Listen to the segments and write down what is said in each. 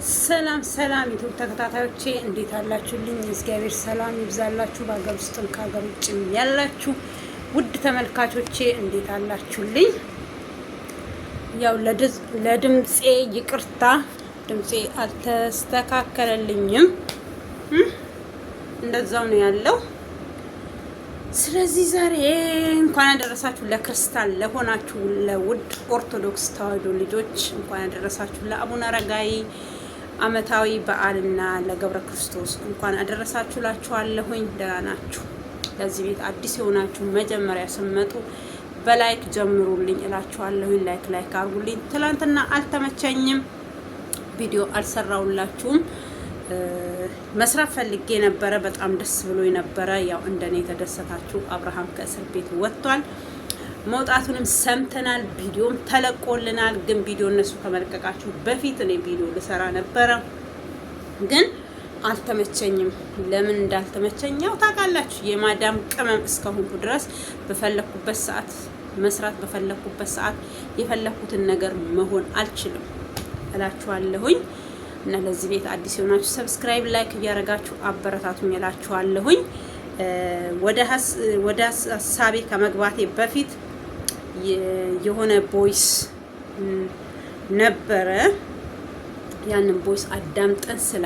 ሰላም ሰላም ዩቲዩብ ተከታታዮቼ እንዴት አላችሁልኝ? እግዚአብሔር ሰላም ይብዛላችሁ። በሀገር ውስጥም ከሀገር ውጭም ያላችሁ ውድ ተመልካቾቼ እንዴት አላችሁልኝ? ያው ለድምጼ ይቅርታ፣ ድምጼ አልተስተካከለልኝም፣ እንደዛው ነው ያለው። ስለዚህ ዛሬ እንኳን አደረሳችሁ ለክርስቲያን ለሆናችሁ ለውድ ኦርቶዶክስ ተዋሕዶ ልጆች እንኳን አደረሳችሁ ለአቡነ አረጋዊ ዓመታዊ በዓልና ለገብረ ክርስቶስ እንኳን አደረሳችሁ ላችኋለሁኝ። ደህና ናችሁ? ለዚህ ቤት አዲስ የሆናችሁ መጀመሪያ ስመጡ በላይክ ጀምሩልኝ እላችኋለሁኝ። ላይክ አርጉልኝ። ትላንትና አልተመቸኝም፣ ቪዲዮ አልሰራውላችሁም። መስራት ፈልጌ ነበረ፣ በጣም ደስ ብሎኝ ነበረ። ያው እንደኔ የተደሰታችሁ አብርሃም ከእስር ቤት ወጥቷል፣ መውጣቱንም ሰምተናል፣ ቪዲዮም ተለቆልናል። ግን ቪዲዮ እነሱ ከመለቀቃችሁ በፊት እኔ ቪዲዮ ልሰራ ነበረ፣ ግን አልተመቸኝም። ለምን እንዳልተመቸኝ ያው ታውቃላችሁ። የማዳም ቅመም እስከሆንኩ ድረስ በፈለኩበት ሰዓት መስራት፣ በፈለኩበት ሰዓት የፈለኩትን ነገር መሆን አልችልም እላችኋለሁኝ። እና ለዚህ ቤት አዲስ የሆናችሁ ሰብስክራይብ፣ ላይክ እያደረጋችሁ አበረታቱኝ እላችኋለሁኝ። ወደ ሀሳቤ ከመግባቴ በፊት የሆነ ቦይስ ነበረ። ያንን ቦይስ አዳምጠን ስለ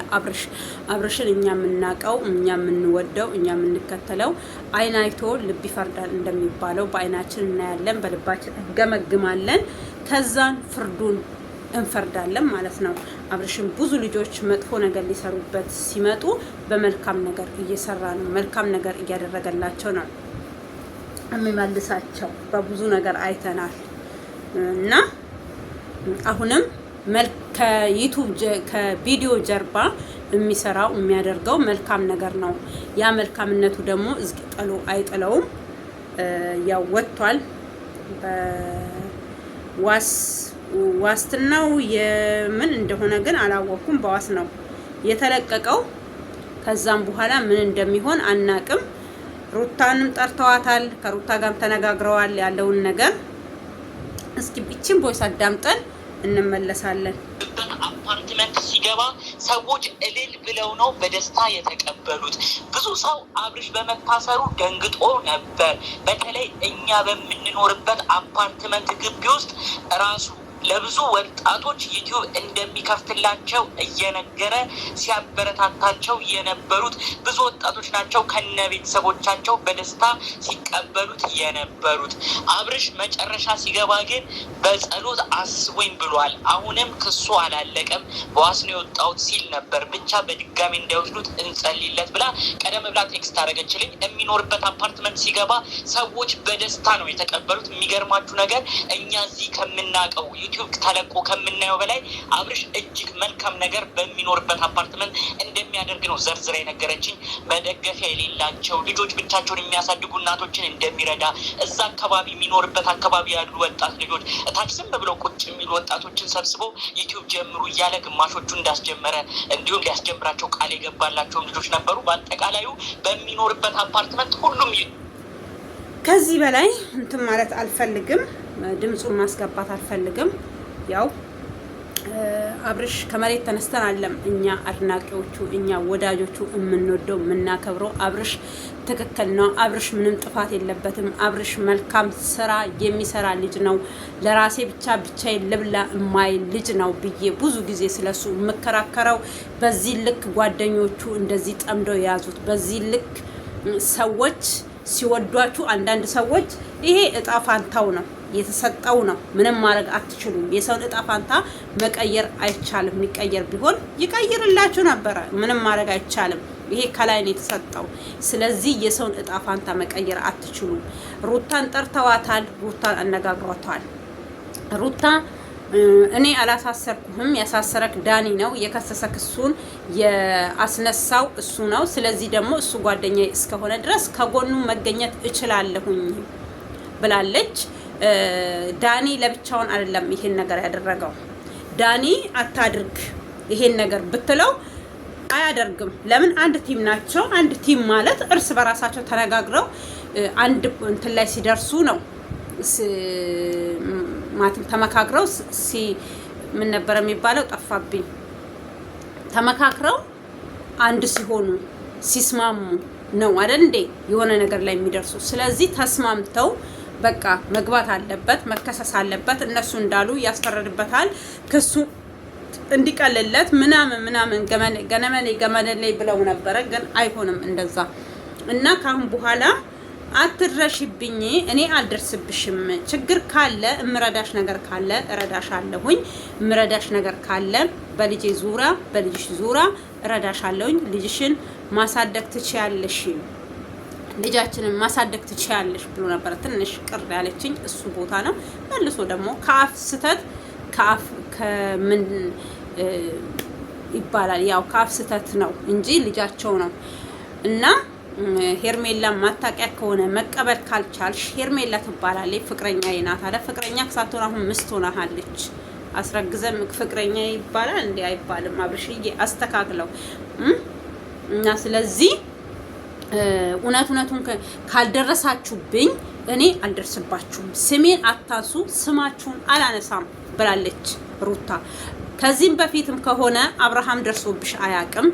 አብርሽን እኛ የምናውቀው፣ እኛ የምንወደው፣ እኛ የምንከተለው ዓይን አይቶ ልብ ይፈርዳል እንደሚባለው በዓይናችን እናያለን፣ በልባችን እንገመግማለን፣ ከዛን ፍርዱን እንፈርዳለን ማለት ነው። አብርሽን ብዙ ልጆች መጥፎ ነገር ሊሰሩበት ሲመጡ በመልካም ነገር እየሰራ ነው፣ መልካም ነገር እያደረገላቸው ነው የሚመልሳቸው። በብዙ ነገር አይተናል እና አሁንም ከዩቲዩብ ከቪዲዮ ጀርባ የሚሰራው የሚያደርገው መልካም ነገር ነው። ያ መልካምነቱ ደግሞ እዝቅ ጥሎ አይጥለውም። ያው ወጥቷል። ዋስትናው የምን እንደሆነ ግን አላወኩም። በዋስ ነው የተለቀቀው። ከዛም በኋላ ምን እንደሚሆን አናቅም። ሩታንም ጠርተዋታል፣ ከሩታ ጋርም ተነጋግረዋል ያለውን ነገር። እስኪ ብቻን ቦይስ አዳምጠን እንመለሳለን። አፓርትመንት ሲገባ ሰዎች እልል ብለው ነው በደስታ የተቀበሉት። ብዙ ሰው አብርሽ በመታሰሩ ደንግጦ ነበር። በተለይ እኛ በምንኖርበት አፓርትመንት ግቢ ውስጥ ራሱ ለብዙ ወጣቶች ዩቲዩብ እንደሚከፍትላቸው እየነገረ ሲያበረታታቸው የነበሩት ብዙ ወጣቶች ናቸው። ከነ ቤተሰቦቻቸው በደስታ ሲቀበሉት የነበሩት። አብርሽ መጨረሻ ሲገባ ግን በጸሎት አስቦኝ ብሏል። አሁንም ክሱ አላለቀም፣ በዋስ ነው የወጣሁት ሲል ነበር። ብቻ በድጋሚ እንዳይወስዱት እንጸልይለት ብላ ቀደም ብላ ቴክስት አደረገችልኝ። የሚኖርበት አፓርትመንት ሲገባ ሰዎች በደስታ ነው የተቀበሉት። የሚገርማችሁ ነገር እኛ እዚህ ከምናውቀው ዩቲዩብ ተለቆ ከምናየው በላይ አብርሽ እጅግ መልካም ነገር በሚኖርበት አፓርትመንት እንደሚያደርግ ነው ዘርዝራ የነገረችኝ። መደገፊያ የሌላቸው ልጆች ብቻቸውን የሚያሳድጉ እናቶችን እንደሚረዳ፣ እዛ አካባቢ የሚኖርበት አካባቢ ያሉ ወጣት ልጆች እታች ዝም ብለው ቁጭ የሚሉ ወጣቶችን ሰብስቦ ዩቲዩብ ጀምሩ እያለ ግማሾቹ እንዳስጀመረ እንዲሁም ሊያስጀምራቸው ቃል የገባላቸውም ልጆች ነበሩ። በአጠቃላዩ በሚኖርበት አፓርትመንት ሁሉም ከዚህ በላይ እንትን ማለት አልፈልግም፣ ድምፁን ማስገባት አልፈልግም። ያው አብርሽ ከመሬት ተነስተን አለም እኛ አድናቂዎቹ፣ እኛ ወዳጆቹ የምንወደው የምናከብረው አብርሽ ትክክል ነው። አብርሽ ምንም ጥፋት የለበትም። አብርሽ መልካም ስራ የሚሰራ ልጅ ነው። ለራሴ ብቻዬን ልብላ የማይል ልጅ ነው ብዬ ብዙ ጊዜ ስለሱ የምከራከረው። በዚህ ልክ ጓደኞቹ እንደዚህ ጠምደው የያዙት፣ በዚህ ልክ ሰዎች ሲወዷችሁ፣ አንዳንድ ሰዎች ይሄ እጣ ፋንታው ነው የተሰጠው ነው፣ ምንም ማድረግ አትችሉም። የሰውን እጣ ፋንታ መቀየር አይቻልም። የሚቀየር ቢሆን ይቀይርላችሁ ነበረ። ምንም ማድረግ አይቻልም። ይሄ ከላይ ነው የተሰጠው። ስለዚህ የሰውን እጣ ፋንታ መቀየር አትችሉም። ሩታን ጠርተዋታል፣ ሩታን አነጋግሯታል። ሩታ እኔ አላሳሰርኩህም፣ ያሳሰረክ ዳኒ ነው፣ የከሰሰክ እሱን የአስነሳው እሱ ነው። ስለዚህ ደግሞ እሱ ጓደኛዬ እስከሆነ ድረስ ከጎኑ መገኘት እችላለሁኝ ብላለች። ዳኒ ለብቻውን አይደለም ይሄን ነገር ያደረገው። ዳኒ አታድርግ ይሄን ነገር ብትለው አያደርግም። ለምን? አንድ ቲም ናቸው። አንድ ቲም ማለት እርስ በራሳቸው ተነጋግረው አንድ እንትን ላይ ሲደርሱ ነው ማለትም ተመካክረው ምን ነበር የሚባለው? ጠፋብኝ። ተመካክረው አንድ ሲሆኑ ሲስማሙ ነው አይደል እንዴ የሆነ ነገር ላይ የሚደርሱ። ስለዚህ ተስማምተው በቃ መግባት አለበት፣ መከሰስ አለበት። እነሱ እንዳሉ ያስፈረድበታል ክሱ እንዲቀልለት ምናምን ገመኔ ብለው ነበረ። ግን አይሆንም እንደዛ እና ካሁን በኋላ አትድረሽብኝ፣ እኔ አልደርስብሽም። ችግር ካለ እምረዳሽ ነገር ካለ እረዳሻለሁኝ። እምረዳሽ ነገር ካለ በልጅሽ ዙራ እረዳሻለሁኝ። ልጅሽን ማሳደግ ትችያለሽ፣ ልጃችንን ማሳደግ ትችያለሽ ብሎ ነበር። ትንሽ ቅር ያለችኝ እሱ ቦታ ነው። መልሶ ደግሞ ከአፍ ስተት ከምን ይባላል? ያው ከአፍ ስተት ነው እንጂ ልጃቸው ነው እና ሄርሜላ ማታቂያ ከሆነ መቀበል ካልቻልሽ ሄርሜላ ትባላለች። ፍቅረኛ ናት አለ። ፍቅረኛ ሳትሆን አሁን ምስት ሆናለች። አስረግዘን ፍቅረኛ ይባላል እንዴ? አይባልም። አብርሽዬ አስተካክለው እና ስለዚህ እውነቱን ካልደረሳችሁብኝ እኔ አልደርስባችሁም። ስሜን አታንሱ፣ ስማችሁን አላነሳም ብላለች ሩታ። ከዚህም በፊትም ከሆነ አብርሃም ደርሶብሽ አያቅም።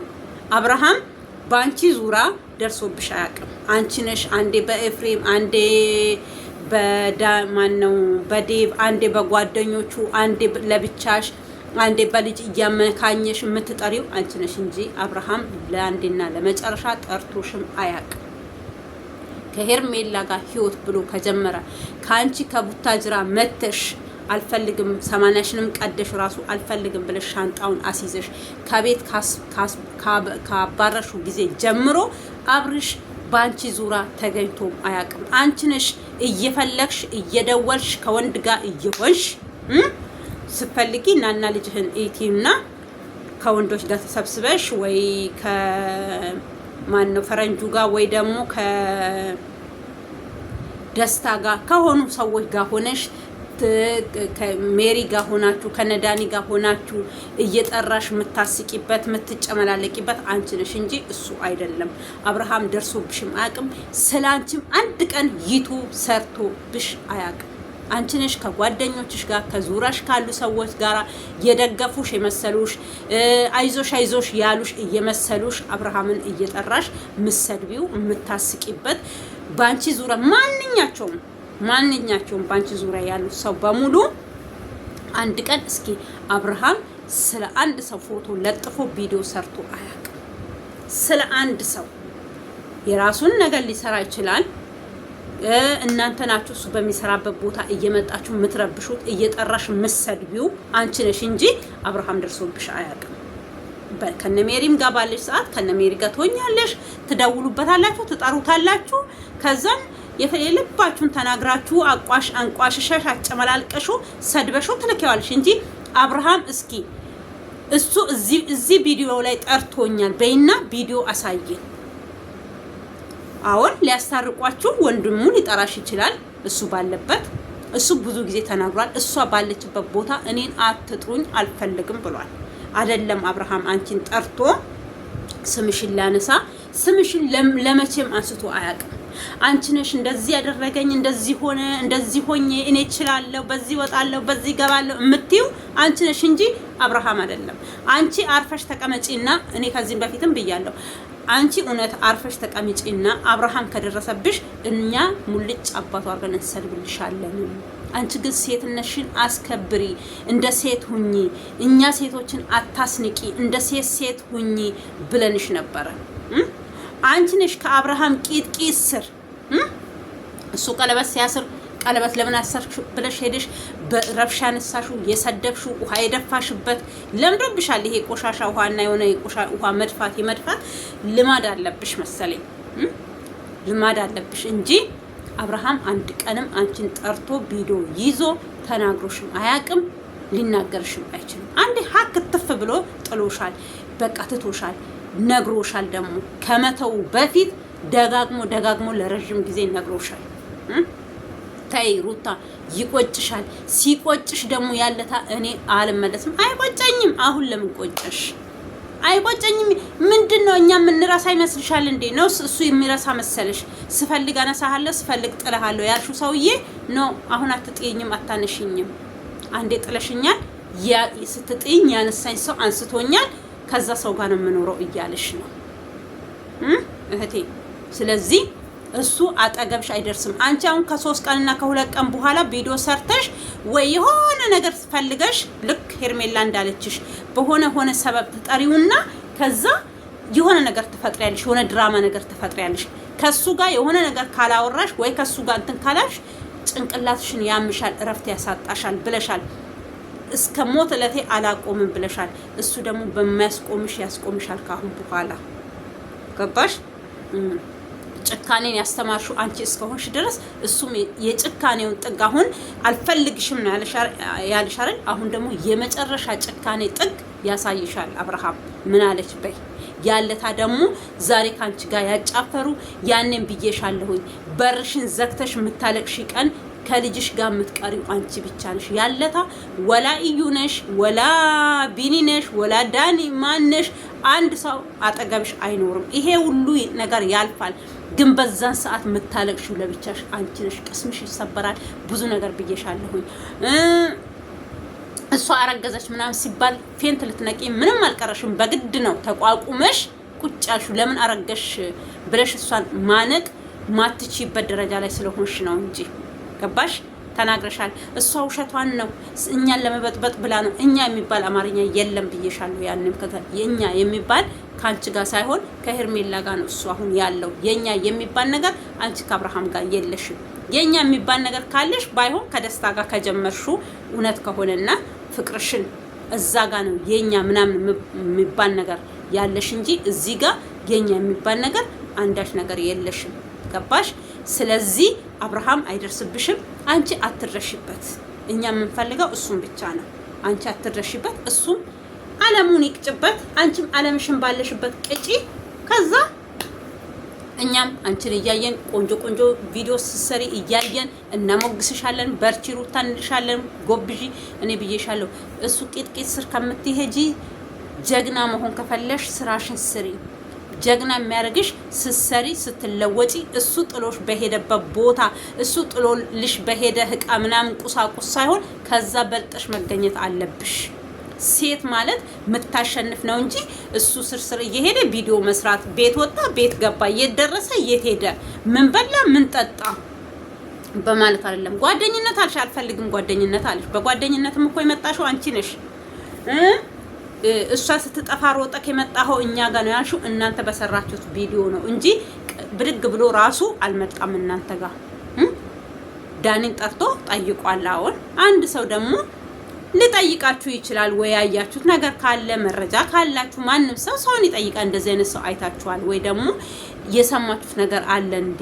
አብርሃም ባንቺ ዙራ ደርሶብሽ አያቅም። አንቺ ነሽ አንዴ በኤፍሬም አንዴ በማነው በዴቭ አንዴ በጓደኞቹ አንዴ ለብቻሽ አንዴ በልጅ እያመካኘሽ የምትጠሪው አንቺ ነሽ እንጂ አብርሃም ለአንዴና ለመጨረሻ ጠርቶሽም አያቅም። ከሄርሜላ ጋር ህይወት ብሎ ከጀመረ ከአንቺ ከቡታጅራ መተሽ አልፈልግም 80ሽንም ቀደሽ ራሱ አልፈልግም ብለሽ ሻንጣውን አስይዘሽ ከቤት ካባረሹ ጊዜ ጀምሮ አብርሽ ባንቺ ዙራ ተገኝቶም አያቅም። አንቺ ነሽ እየፈለግሽ እየደወልሽ ከወንድ ጋር እየሆንሽ ስትፈልጊ ናና ልጅህን ኢቲና ከወንዶች ጋር ተሰብስበሽ ወይ ከማነው ፈረንጁ ጋር ወይ ደግሞ ከደስታ ጋር ከሆኑ ሰዎች ጋር ሆነሽ ከሜሪ ጋር ሆናችሁ ከነዳኒ ጋር ሆናችሁ እየጠራሽ የምታስቂበት የምትጨመላለቂበት አንቺ ነሽ እንጂ እሱ አይደለም። አብርሃም ደርሶብሽም አያቅም። ስላንቺም አንድ ቀን ዩቱብ ሰርቶብሽ አያቅም። አንቺ ነሽ ከጓደኞችሽ ጋር ከዙራሽ ካሉ ሰዎች ጋር የደገፉሽ የመሰሉሽ አይዞሽ ያሉሽ እየመሰሉሽ አብርሃምን እየጠራሽ ምሰድቢው የምታስቂበት ባንቺ ዙራ ማንኛቸውም ባንቺ ዙሪያ ያሉት ሰው በሙሉ አንድ ቀን እስኪ አብርሃም ስለ አንድ ሰው ፎቶ ለጥፎ ቪዲዮ ሰርቶ አያውቅም። ስለ አንድ ሰው የራሱን ነገር ሊሰራ ይችላል። እናንተ ናችሁ እሱ በሚሰራበት ቦታ እየመጣችሁ የምትረብሹት እየጠራሽ ምሰድቢው አንቺ ነሽ እንጂ አብርሃም ደርሶብሽ አያውቅም። ከነሜሪም ጋር ባለሽ ሰዓት ከነሜሪ ጋር ትሆኛለሽ፣ ትደውሉበታላችሁ፣ ትጠሩታላችሁ። ከዛም የልባችሁን ተናግራችሁ አንቋሽሸሽ አጨመላልቀሹ ሰድበሹ ትልከዋለሽ እንጂ አብርሃም እስኪ እሱ እዚህ ቪዲዮ ላይ ጠርቶኛል በይና ቪዲዮ አሳየን። አሁን ሊያስታርቋችሁ ወንድሙን ሊጠራሽ ይችላል። እሱ ባለበት እሱ ብዙ ጊዜ ተናግሯል። እሷ ባለችበት ቦታ እኔን አትጥሩኝ አልፈልግም ብሏል። አይደለም አብርሃም አንቺን ጠርቶ ስምሽን ላነሳ ስምሽን ለመቼም አንስቶ አያውቅም። አንቺ ነሽ እንደዚህ ያደረገኝ እንደዚህ ሆነ እንደዚህ ሆኜ እኔ እችላለሁ በዚህ ወጣለሁ በዚህ ገባለሁ እምትይው አንቺ ነሽ እንጂ አብርሃም አይደለም። አንቺ አርፈሽ ተቀመጪና እኔ ከዚህም በፊትም ብያለሁ። አንቺ እውነት አርፈሽ ተቀመጪና አብርሃም ከደረሰብሽ እኛ ሙልጭ አባቱ አድርገን እንሰድብልሻለን። አንቺ ግን ሴትነሽን አስከብሪ፣ እንደ ሴት ሁኚ፣ እኛ ሴቶችን አታስንቂ፣ እንደ ሴት ሁኚ ብለንሽ ነበረ። አንቺ ነሽ ከአብርሃም ቂጥ ስር እሱ ቀለበት ሲያስር ቀለበት ለምን አሰርሽ ብለሽ ሄደሽ በረብሻ ነሳሹ የሰደብሹ ውሃ የደፋሽበት ለምዶብሻል። ይሄ ቆሻሻ ውሃና የሆነ ውሃ መድፋት ልማድ አለብሽ መሰለኝ፣ ልማድ አለብሽ እንጂ አብርሃም አንድ ቀንም አንቺን ጠርቶ ቪዲዮ ይዞ ተናግሮሽም አያቅም፣ ሊናገርሽም አይችልም። አንዴ ሀክ ትፍ ብሎ ጥሎሻል፣ በቃ ትቶሻል፣ ነግሮሻል። ደግሞ ከመተው በፊት ደጋግሞ ለረጅም ጊዜ ነግሮሻል። ታይ ሩታ ይቆጭሻል። ሲቆጭሽ ደግሞ ያለታ እኔ አልመለስም። አይቆጨኝም። አሁን ለምን ቆጨሽ? አይቆጨኝም። ምንድነው እኛ የምንረሳ ይመስልሻል እንዴ? ነው እሱ የሚረሳ መሰለሽ? ስፈልግ አነሳሃለሁ ስፈልግ ጥለሃለሁ ያልሽው ሰውዬ ነው። አሁን አትጥይኝም፣ አታነሽኝም። አንዴ ጥለሽኛል። ስትጥይኝ ያነሳኝ ሰው አንስቶኛል። ከዛ ሰው ጋር ነው የምኖረው እያለሽ ነው እህቴ። ስለዚህ እሱ አጠገብሽ አይደርስም። አንቺ አሁን ከ3 ቀንና ከ2 ቀን በኋላ ቪዲዮ ሰርተሽ ወይ የሆነ ነገር ፈልገሽ ልክ ሄርሜላ እንዳለችሽ በሆነ ሰበብ ትጠሪውና ከዛ የሆነ ነገር ትፈጥሪያለሽ፣ የሆነ ድራማ ነገር ትፈጥሪያለሽ። ከሱ ጋር የሆነ ነገር ካላወራሽ ወይ ከሱ ጋር እንትን ካላልሽ ጭንቅላትሽን ያምሻል፣ እረፍት ያሳጣሻል ብለሻል። እስከ ሞት እለቴ አላቆምም ብለሻል። እሱ ደግሞ በሚያስቆምሽ ያስቆምሻል ካሁን በኋላ ገባሽ? ጭካኔን ያስተማርሽው አንቺ እስከሆንሽ ድረስ እሱም የጭካኔውን ጥግ አሁን አልፈልግሽም ነው ያልሽ አይደል? አሁን ደግሞ የመጨረሻ ጭካኔ ጥግ ያሳይሻል። አብርሃም ምን አለች በይ ያለታ ደግሞ ዛሬ ካንቺ ጋር ያጫፈሩ ያኔን ብዬሻለሁኝ። በርሽን ዘግተሽ የምታለቅሽ ቀን ከልጅሽ ጋር የምትቀሪው አንቺ ብቻ ነሽ። ያለታ ወላ እዩ ነሽ፣ ወላ ቢኒ ነሽ፣ ወላ ዳኒ ማነሽ፣ አንድ ሰው አጠገብሽ አይኖርም። ይሄ ሁሉ ነገር ያልፋል። ግን በዛን ሰዓት የምታለቅሽው ለብቻሽ አንቺ ነሽ። ቅስምሽ ይሰበራል። ብዙ ነገር ብዬሻለሁኝ። እሷ አረገዘች ምናምን ሲባል ፌንት ልትነቂ ምንም አልቀረሽም። በግድ ነው ተቋቁመሽ ቁጭ ያልሽው። ለምን አረገሽ ብለሽ እሷን ማነቅ ማትቺበት ደረጃ ላይ ስለሆንሽ ነው እንጂ ገባሽ? ተናግረሻል። እሷ ውሸቷን ነው እኛን ለመበጥበጥ ብላ ነው። እኛ የሚባል አማርኛ የለም ብዬሻለሁ። ያንንም የኛ የሚባል ካንቺ ጋር ሳይሆን ከሄርሜላ ጋር ነው እሱ አሁን ያለው። የኛ የሚባል ነገር አንቺ ከአብርሃም ጋር የለሽም። የኛ የሚባል ነገር ካለሽ ባይሆን ከደስታ ጋር ከጀመርሹ እውነት ከሆነና ፍቅርሽን እዛ ጋር ነው የኛ ምናምን የሚባል ነገር ያለሽ እንጂ እዚህ ጋር የኛ የሚባል ነገር አንዳች ነገር የለሽም። ገባሽ? ስለዚህ አብርሃም አይደርስብሽም። አንቺ አትረሽበት። እኛ የምንፈልገው እሱን ብቻ ነው። አንቺ አትረሽበት፣ እሱም አለሙን ይቅጭበት። አንቺም አለምሽን ባለሽበት ቅጪ። ከዛ እኛም አንቺን እያየን ቆንጆ ቪዲዮ ስትሰሪ እያየን እናሞግስሻለን። በርቺ ሩታ እንልሻለን። ጎብዢ። እኔ ብዬሻለሁ። እሱ ቂጥቂጥ ስር ከምትሄጂ ጀግና መሆን ከፈለሽ ስራሽን ስሪ። ጀግና የሚያደርግሽ ስትሰሪ ስትለወጪ፣ እሱ ጥሎሽ በሄደበት ቦታ እሱ ጥሎልሽ በሄደ እቃ ምናምን ቁሳቁስ ሳይሆን ከዛ በልጠሽ መገኘት አለብሽ። ሴት ማለት የምታሸንፍ ነው እንጂ እሱ ስርስር እየሄደ ቪዲዮ መስራት፣ ቤት ወጣ ቤት ገባ፣ የት ደረሰ የት ሄደ፣ ምን በላ ምን ጠጣ በማለት አይደለም። ጓደኝነት አልሽ፣ አልፈልግም ጓደኝነት አልሽ። በጓደኝነትም እኮ የመጣሽው አንቺ ነሽ። እሷ ስትጠፋ ሮጠክ የመጣኸው እኛ ጋር ነው ያልሽው። እናንተ በሰራችሁት ቪዲዮ ነው እንጂ ብድግ ብሎ ራሱ አልመጣም እናንተ ጋር። ዳኒን ጠርቶ ጠይቋል። አሁን አንድ ሰው ደግሞ ሊጠይቃችሁ ይችላል ወይ ያያችሁት ነገር ካለ መረጃ ካላችሁ፣ ማንም ሰው ሰውን ይጠይቃል። እንደዚህ አይነት ሰው አይታችኋል ወይ ደግሞ የሰማችሁት ነገር አለ እንዴ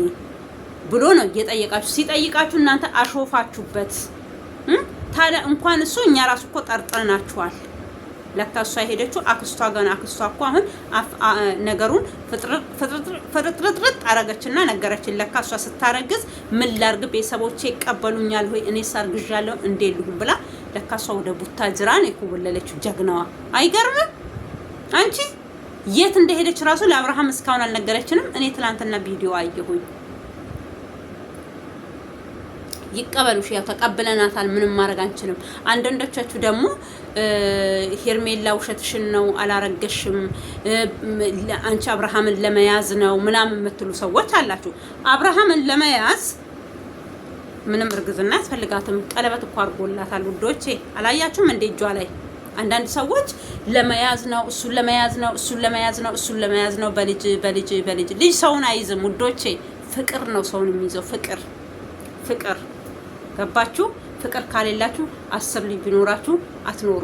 ብሎ ነው እየጠየቃችሁ። ሲጠይቃችሁ እናንተ አሾፋችሁበት። ታዲያ እንኳን እሱ እኛ ራሱ እኮ ጠርጥረናችኋል። ለካ እሷ የሄደችው አክስቷ ጋር ነው። አክስቷ እኮ አሁን ነገሩን ፍጥርጥርጥ አረገችና ነገረችን። ለካ እሷ ስታረግዝ ምን ላርግ ቤተሰቦቼ ይቀበሉኛል ወይ እኔ ሳርግዣለሁ እንዴ ልሁን ብላ ለካ እሷ ወደ ቡታጅራ ነው የኮበለለችው። ጀግናዋ አይገርምም? አንቺ የት እንደሄደች ራሱ ለአብርሃም እስካሁን አልነገረችንም። እኔ ትላንትና ቪዲዮ አየሁኝ። ይቀበሉሽ፣ ያው ተቀብለናታል፣ ምንም ማድረግ አንችልም። አንዳንዶቻችሁ ደግሞ ሄርሜላ ውሸትሽን ነው አላረገሽም፣ አንቺ አብርሃምን ለመያዝ ነው ምናምን የምትሉ ሰዎች አላችሁ። አብርሃምን ለመያዝ ምንም እርግዝና ያስፈልጋትም። ቀለበት እኮ አድርጎላታል ውዶቼ፣ አላያችሁም እንዴ እጇ ላይ? አንዳንድ ሰዎች ለመያዝ ነው እሱን ለመያዝ ነው እሱን ለመያዝ ነው እሱን ለመያዝ ነው። በልጅ ልጅ ሰውን አይዝም ውዶቼ። ፍቅር ነው ሰውን የሚይዘው። ፍቅር ገባችሁ? ፍቅር ካሌላችሁ 10 ልጅ ቢኖራችሁ አትኖሩ።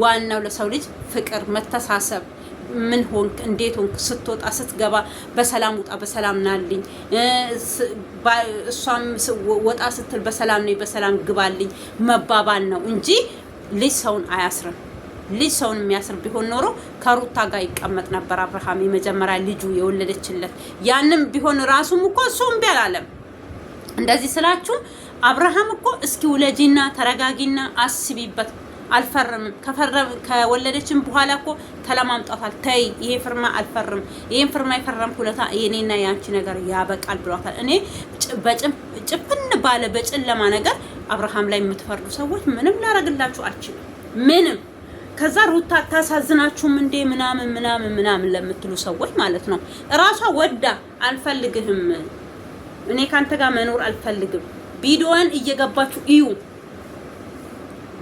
ዋናው ለሰው ልጅ ፍቅር፣ መተሳሰብ። ምን ሆንክ እንዴት ሆንክ፣ ስትወጣ ስትገባ በሰላም ውጣ በሰላም ናልኝ፣ እሷም ወጣ ስትል በሰላም ነኝ በሰላም ግባልኝ መባባል ነው እንጂ ልጅ ሰውን አያስርም። ልጅ ሰውን የሚያስር ቢሆን ኖሮ ከሩታ ጋር ይቀመጥ ነበር አብርሃም፣ የመጀመሪያ ልጁ የወለደችለት። ያንም ቢሆን ራሱም እኮ እሱ እምቢ አላለም። እንደዚህ ስላችሁ አብርሃም እኮ እስኪ ውለጂና ተረጋጊና አስቢበት፣ አልፈርምም። ከወለደችን በኋላ እኮ ተለማምጣታል። ተይ ይሄ ፍርማ አልፈርም፣ ይሄን ፍርማ የፈረምኩ ለታ የኔና ያንቺ ነገር ያበቃል ብሏታል። እኔ ጭፍን ባለ በጨለማ ነገር አብርሃም ላይ የምትፈርዱ ሰዎች ምንም ላረግላችሁ አልችልም። ምንም ከዛ ሩታ አታሳዝናችሁም እንዴ ምናምን ለምትሉ ሰዎች ማለት ነው። እራሷ ወዳ አልፈልግህም፣ እኔ ካንተ ጋር መኖር አልፈልግም፣ ቪዲዮዋን እየገባችሁ እዩ፣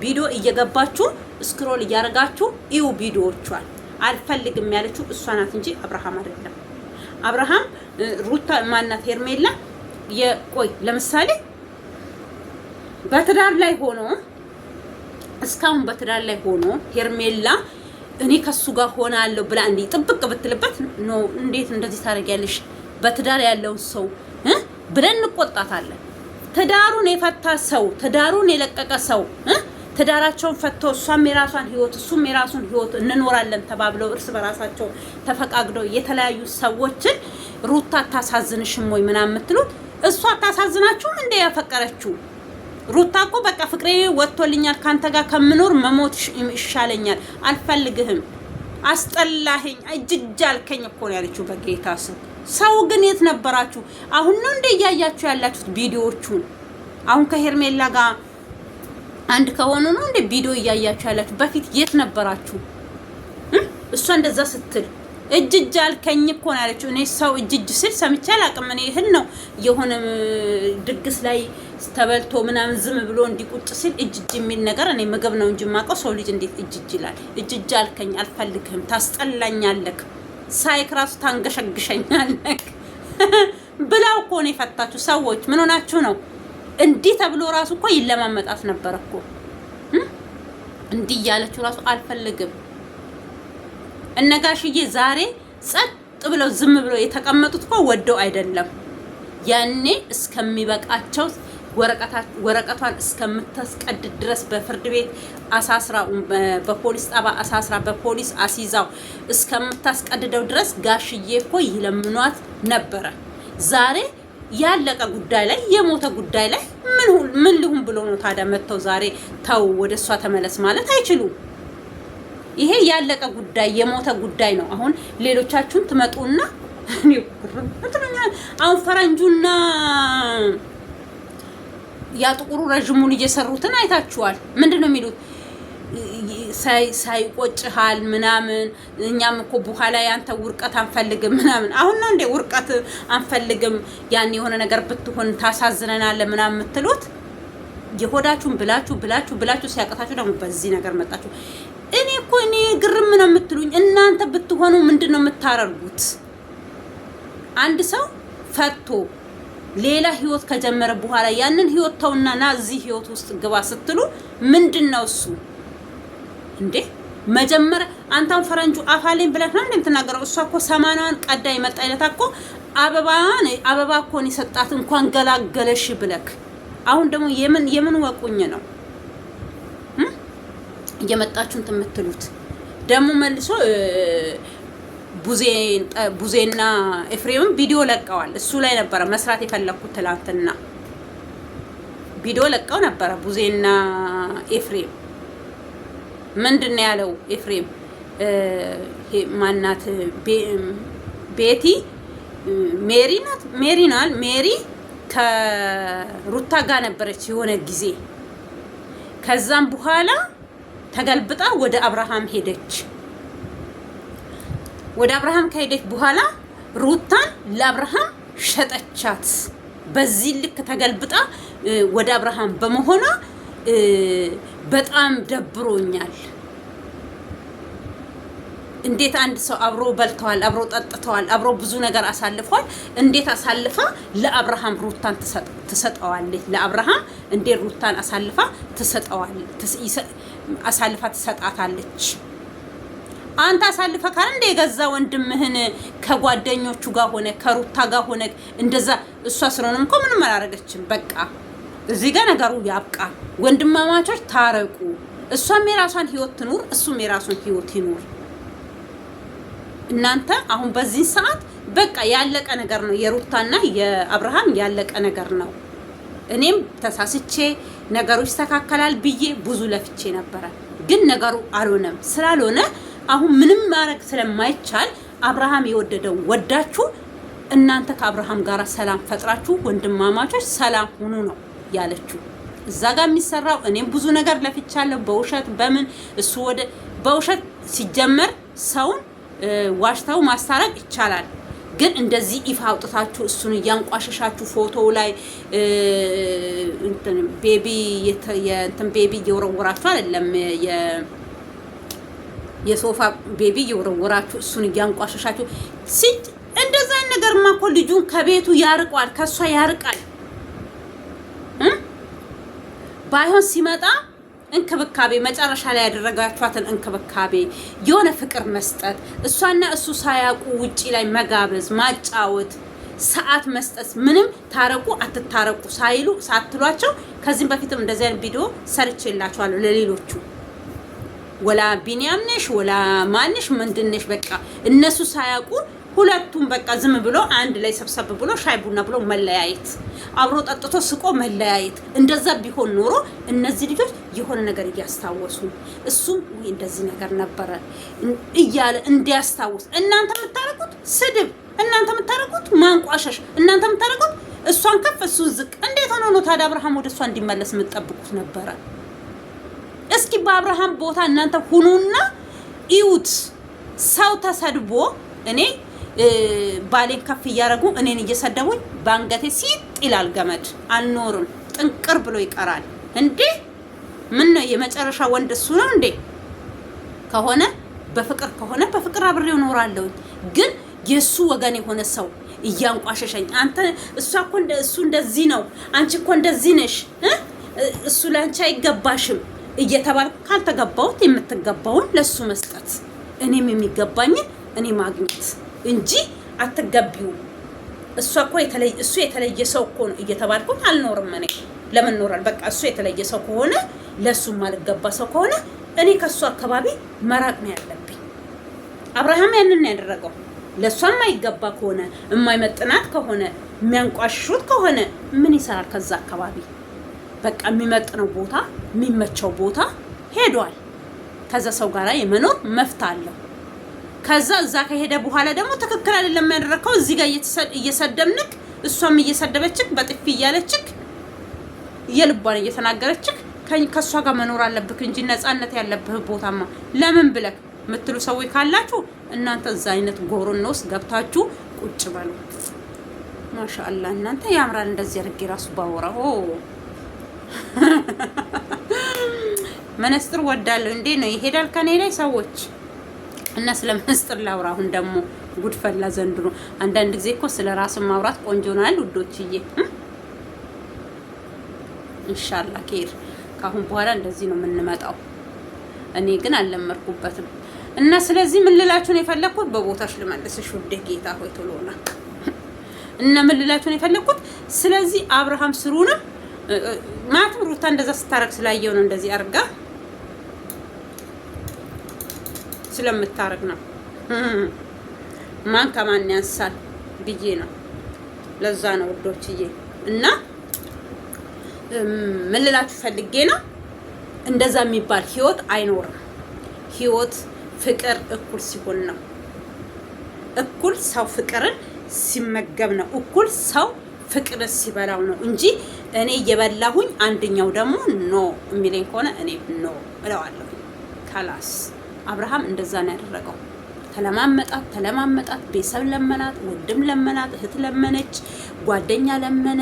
ቪዲዮ እየገባችሁ ስክሮል እያደረጋችሁ እዩ ቪዲዮዎቿን። አልፈልግም ያለችው እሷ ናት እንጂ አብርሃም አይደለም። አብርሃም ሩታ ማናት ሄርሜላ የቆይ ለምሳሌ በትዳር ላይ ሆኖ እስካሁን በትዳር ላይ ሆኖ ሄርሜላ እኔ ከሱ ጋር ሆናለሁ ብላ እንዴ ጥብቅ ብትልበት ነው እንዴት እንደዚህ ታደርጊያለሽ በትዳር ያለው ሰው ብለን እንቆጣታለን። ትዳሩን የፈታ ሰው ትዳሩን የለቀቀ ሰው ትዳራቸውን ፈቶ እሷም የራሷን ህይወት እሱም የራሱን ህይወት እንኖራለን ተባብለው እርስ በራሳቸው ተፈቃግደው የተለያዩ ሰዎችን ሩታ አታሳዝንሽም ወይ ምናምን የምትሉት እሷ አታሳዝናችሁም እንደ ያፈቀረችው ሩታ እኮ በቃ ፍቅሬ ወጥቶልኛል ካንተ ጋር ከምኖር መሞት ይሻለኛል አልፈልግህም አስጠላኸኝ እጅጅ አልከኝ እኮ ነው ያለችው በጌታ ስም። ሰው ግን የት ነበራችሁ? አሁን ነው እንደ እያያችሁ ያላችሁት ቪዲዮዎቹን? አሁን ከሄርሜላ ጋር አንድ ከሆኑ ነው እንደ ቪዲዮ እያያችሁ ያላችሁ? በፊት የት ነበራችሁ? እሷ እንደዛ ስትል እጅጅ አልከኝ እኮ ነው ያለችው። እኔ ሰው እጅጅ ስል ሰምቼ አላውቅም። እኔ ይሄን ነው የሆነ ድግስ ላይ ተበልቶ ምናምን ዝም ብሎ እንዲቁጭ ሲል እጅጅ የሚል ነገር እኔ ምግብ ነው እንጂ የማውቀው ሰው ልጅ እንዴት እጅጅ ይላል? እጅጅ አልከኝ አልፈልግህም ታስጠላኛለህ ሳይክ ራሱ ታንገሸግሸኛለህ ብላው እኮ ነው የፈታችሁ ሰዎች። ምን ሆናችሁ ነው? እንዲህ ተብሎ ራሱ እኮ ይለማመጣት ነበር እኮ እንዲህ ያለችው ራሱ አልፈልግም። እነጋሽዬ ዛሬ ጸጥ ብለው ዝም ብለው የተቀመጡት እኮ ወደው አይደለም። ያኔ እስከሚበቃቸው ወረቀቷን እስከምታስቀድድ ድረስ በፍርድ ቤት አሳስራ በፖሊስ ጣባ አሳስራ በፖሊስ አሲዛው እስከምታስቀድደው ድረስ ጋሽዬ እኮ ይለምኗት ነበረ። ዛሬ ያለቀ ጉዳይ ላይ የሞተ ጉዳይ ላይ ምን ልሁን ብሎ ነው ታዲያ መተው ዛሬ ተው ወደሷ ተመለስ ማለት አይችሉም። ይሄ ያለቀ ጉዳይ የሞተ ጉዳይ ነው። አሁን ሌሎቻችሁን ትመጡና አሁን ፈረንጁና ያ ጥቁሩ ረጅሙን እየሰሩትን አይታችኋል። ምንድነው የሚሉት? ሳይቆጭሃል ምናምን እኛም እኮ በኋላ ያንተ ውርቀት አንፈልግም ምናምን። አሁን ነው እንደ ውርቀት አንፈልግም ያን የሆነ ነገር ብትሆን ታሳዝነናለህ ምናምን የምትሉት? የሆዳችሁን ብላችሁ ሲያቀታችሁ ደግሞ በዚህ ነገር መጣችሁ። እኔ ግርም ነው የምትሉኝ እናንተ ብትሆኑ ምንድነው የምታረርጉት? አንድ ሰው ፈቶ ሌላ ህይወት ከጀመረ በኋላ ያንን ህይወት ተውና ና እዚህ ህይወት ውስጥ ግባ ስትሉ ምንድነው እሱ እንዴ? መጀመሪያ አንተን ፈረንጁ አፋሌን ብለህ ነው እንደምትናገረው። እሷ እኮ ሰማናን ቀዳ ይመጣይለታ እኮ አበባ እኮ ነው የሰጣት እንኳን ገላገለሽ ብለክ። አሁን ደግሞ የምን ወቁኝ ነው እየመጣችሁን ትምትሉት? ደግሞ መልሶ ቡዜና ኤፍሬም ቪዲዮ ለቀዋል። እሱ ላይ ነበረ መስራት የፈለኩት ትላንትና ቪዲዮ ለቀው ነበረ። ቡዜና ኤፍሬም ምንድነው ያለው? ኤፍሬም ማናት ቤቲ ሜሪ ከሩታ ጋር ነበረች የሆነ ጊዜ። ከዛም በኋላ ተገልብጣ ወደ አብርሃም ሄደች። ወደ አብርሃም ከሄደች በኋላ ሩታን ለአብርሃም ሸጠቻት። በዚህ ልክ ተገልብጣ ወደ አብርሃም በመሆኗ በጣም ደብሮኛል። እንዴት አንድ ሰው አብሮ በልተዋል፣ አብሮ ጠጥተዋል፣ አብሮ ብዙ ነገር አሳልፈዋል። እንዴት አሳልፋ ለአብርሃም ሩታን ትሰጠዋለች? ለአብርሃም እንዴት ሩታን አሳልፋ ትሰጣታለች? አንተ አሳልፈ ካለ እንደ የገዛ ወንድምህን ከጓደኞቹ ጋር ሆነ ከሩታ ጋር ሆነ እንደዛ። እሷ ስለሆነም እኮ ምንም አላረገችም። በቃ እዚህ ጋር ነገሩ ያብቃ። ወንድማማቾች ታረቁ። እሷም የራሷን ህይወት ትኑር፣ እሱም የራሱን ህይወት ይኑር። እናንተ አሁን በዚህ ሰዓት በቃ ያለቀ ነገር ነው። የሩታና የአብርሃም ያለቀ ነገር ነው። እኔም ተሳስቼ ነገሩ ይስተካከላል ብዬ ብዙ ለፍቼ ነበረ፣ ግን ነገሩ አልሆነም። ስላልሆነ አሁን ምንም ማድረግ ስለማይቻል አብርሃም የወደደው ወዳችሁ እናንተ ከአብርሃም ጋር ሰላም ፈጥራችሁ ወንድማማቾች ሰላም ሁኑ ነው ያለችው። እዛ ጋር የሚሰራው እኔም ብዙ ነገር ለፍቻለሁ በውሸት በምን እሱ ወደ በውሸት ሲጀመር ሰውን ዋሽታው ማስታረቅ ይቻላል። ግን እንደዚህ ይፋ አውጥታችሁ እሱን እያንቋሸሻችሁ ፎቶው ላይ እንትን ቤቢ እየወረወራችሁ አይደለም የሶፋ ቤቢ እየወረወራችሁ እሱን እያንቋሸሻችሁ እንደዛ ነገርማ እኮ ልጁን ከቤቱ ያርቋል፣ ከሷ ያርቃል። ባይሆን ሲመጣ እንክብካቤ መጨረሻ ላይ ያደረጋችኋትን እንክብካቤ የሆነ ፍቅር መስጠት፣ እሷና እሱ ሳያውቁ ውጪ ላይ መጋበዝ፣ ማጫወት፣ ሰዓት መስጠት፣ ምንም ታረቁ አትታረቁ ሳይሉ ሳትሏቸው። ከዚህም በፊትም እንደዚህ አይነት ቪዲዮ ሰርቼላችኋለሁ ለሌሎቹ። ወላ ቢኒያም ነሽ ወላ ማንሽ ምንድነሽ፣ በቃ እነሱ ሳያውቁ ሁለቱም በቃ ዝም ብሎ አንድ ላይ ሰብሰብ ብሎ ሻይ ቡና ብሎ መለያየት፣ አብሮ ጠጥቶ ስቆ መለያየት። እንደዛ ቢሆን ኖሮ እነዚህ ልጆች የሆነ ነገር እያስታወሱ እሱም ወይ እንደዚህ ነገር ነበረ እያለ እንዲያስታውስ። እናንተ የምታረቁት ስድብ፣ እናንተ የምታረቁት ማንቋሸሽ፣ እናንተ የምታረቁት እሷን ከፍ እሱን ዝቅ። እንዴት ሆኖ ነው ታዲያ አብርሃም ወደ እሷ እንዲመለስ የምትጠብቁት ነበረ? እስኪ በአብርሃም ቦታ እናንተ ሁኑና እዩት። ሰው ተሰድቦ እኔ ባሌን ከፍ እያደረጉ እኔን እየሰደቡኝ ባንገቴ ሲጥ ይላል ገመድ። አልኖርም፣ ጥንቅር ብሎ ይቀራል። እንዴ ምን ነው የመጨረሻ ወንድ እሱ ነው እንዴ? ከሆነ በፍቅር ከሆነ በፍቅር አብሬው እኖራለሁ። ግን የሱ ወገን የሆነ ሰው እያንቋሸሸኝ አንተ እሷ እኮ እሱ እንደዚህ ነው፣ አንቺ እኮ እንደዚህ ነሽ፣ እሱ ላንቺ አይገባሽም እየተባልኩ ካልተገባሁት የምትገባውን ለሱ መስጠት፣ እኔም የሚገባኝን እኔ ማግኘት እንጂ አትገቢውም። እሷ እኮ እሱ የተለየ ሰው እኮ ነው እየተባልኩኝ አልኖርም። እኔ ለምን ኖራል? በቃ እሱ የተለየ ሰው ከሆነ ለሱ ማልገባ ሰው ከሆነ እኔ ከሱ አካባቢ መራቅ ነው ያለብኝ። አብርሃም ያንን ያደረገው ለሷም የማይገባ ከሆነ የማይመጥናት ከሆነ የሚያንቋሽሹት ከሆነ ምን ይሰራል ከዛ አካባቢ? በቃ የሚመጥነው ቦታ የሚመቸው ቦታ ሄዷል። ከዛ ሰው ጋር የመኖር መፍት አለው። ከዛ እዛ ከሄደ በኋላ ደግሞ ትክክል አይደለም ያደረከው። እዚህ ጋር እየሰደብንክ እሷም እየሰደበችክ በጥፊ እያለችክ የልቧን እየተናገረችክ ከሷ ጋር መኖር አለብክ እንጂ ነፃነት ያለብህ ቦታማ ለምን ብለክ የምትሉ ሰዎች ካላችሁ እናንተ እዛ አይነት ጎሮና ውስጥ ገብታችሁ ቁጭ በሉ። ማሻአላህ እናንተ ያምራል። እንደዚህ አድርጌ ራሱ ባወራው መነስጥር ወዳለሁ እንዴ ነው ይሄዳል ከኔ ላይ ሰዎች። እና ስለ መነስጥር ላውራ። አሁን ደግሞ ጉድፈላ ዘንድሮ አንዳንድ ጊዜ እኮ ስለ ራስ ማውራት ቆንጆ ነው አይደል ውዶችዬ? ኢንሻአላህ ኬር ካሁን በኋላ እንደዚህ ነው የምንመጣው። እኔ ግን አልለመድኩበትም። እና ስለዚህ ምን ልላችሁ ነው የፈለኩት፣ በቦታሽ ልመልስሽ ውዴ ጌታ ሆይ ቶሎና። እና ምን ልላችሁ ነው የፈለኩት፣ ስለዚህ አብርሃም ስሩንም ማቱ ሩታ እንደዛ ስታረግ ስላየው ነው እንደዚህ አርጋ ስለምታረግ ነው። ማን ከማን ያንሳል ብዬ ነው። ለዛ ነው ወዶችዬ። እና ምን ልላችሁ ፈልጌ ነው፣ እንደዛ የሚባል ህይወት አይኖርም። ህይወት ፍቅር እኩል ሲሆን ነው። እኩል ሰው ፍቅርን ሲመገብ ነው። እኩል ሰው ፍቅር ሲበላው ነው እንጂ እኔ እየበላሁኝ አንደኛው ደግሞ ኖ የሚለኝ ከሆነ እኔ ኖ እለዋለሁ። ካላስ አብርሃም እንደዛ ነው ያደረገው። ተለማመጣት፣ ቤተሰብ ለመናት፣ ወንድም ለመናት፣ እህት ለመነች፣ ጓደኛ ለመነ።